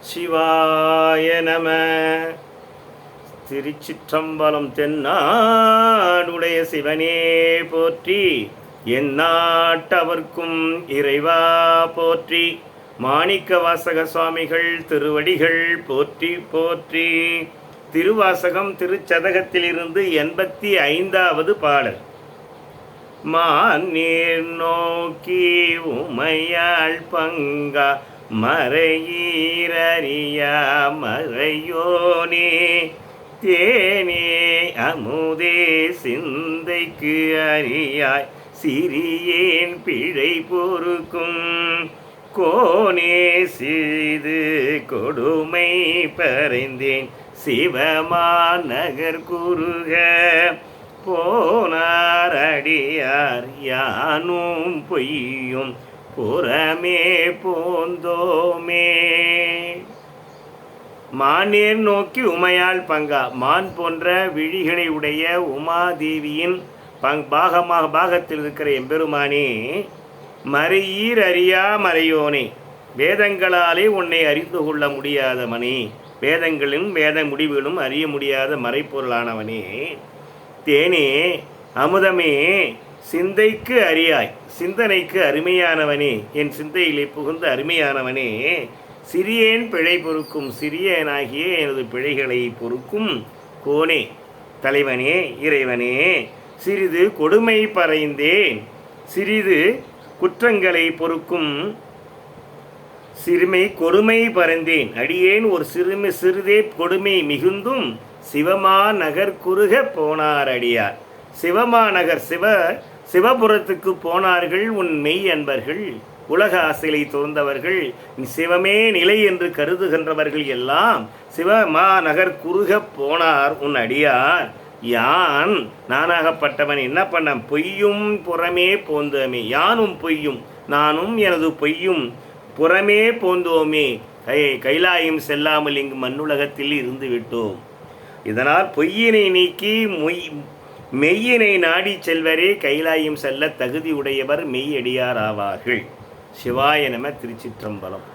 சிவாய நம. திருச்சிற்றம்பலம். தென்னாடுடைய சிவனே போற்றி, எந்நாட்டவர்க்கும் இறைவா போற்றி. மாணிக்க வாசக சுவாமிகள் திருவடிகள் போற்றி போற்றி. திருவாசகம் திருச்சதகத்திலிருந்து 85வது பாடல். மாநீர் நோக்கி உமையாள் பங்கா மறையீரறியா மறையோனே, தேனே அமுதே சிந்தைக்கு அறியாய் சிறியேன் பிழை பொறுக்கும், கோனே சிறிது கொடுமை பறைந்தேன் சிவமாநகர் குருக, போனார் அடியார் யானும் பொய்யும் புறமே போந்தோமே. மாநேர் நோக்கி உமையாள் பங்கா. மான் போன்ற விழிகளை உடைய உமாதேவியின் பாகத்தில் இருக்கிற எம்பெருமானே, மறையீர் அறியா மறையோனே, வேதங்களாலே உன்னை அறிந்து கொள்ள முடியாதவனே, வேதங்களின் வேத முடிவுகளும் அறிய முடியாத மறைப்பொருளானவனே, தேனே அமுதமே சிந்தைக்கு அறியாய் சிந்தனைக்கு அருமையானவனே, என் சிந்தையிலே புகுந்த அருமையானவனே, சிறியேன் பிழை பொறுக்கும் சிறியனாகிய எனது பிழைகளை பொறுக்கும் கோனே, தலைவனே இறைவனே, சிறிது கொடுமை பறைந்தேன் சிறிது குற்றங்களை பொறுக்கும் கொடுமை பறைந்தேன் அடியேன் ஒரு சிறிதே கொடுமை மிகுந்தும் சிவமாநகர் குறுக போனார் அடியார். சிவமாநகர் சிவபுரத்துக்கு போனார்கள் உன் மெய் அன்பர்கள், உலக ஆசைகளை துறந்தவர்கள், சிவமே நிலை என்று கருதுகின்றவர்கள் எல்லாம் சிவமாநகர் குறுக போனார் உன் அடியார். யான் நானாகப்பட்டவன் என்ன பண்ண, பொய்யும் புறமே போந்தோமே, யானும் பொய்யும் நானும் எனது பொய்யும் புறமே போந்தோமே, கைலாயம் செல்லாமல் இங்கு மண்ணுலகத்தில் இருந்து விட்டோம். இதனால் பொய்யினை நீக்கி மெய்யினை நாடி செல்வரே கைலாயம் செல்ல தகுதி உடையவர் மெய்யடியார் ஆவார்கள். சிவாய நம. திருச்சிற்றம்பலம்.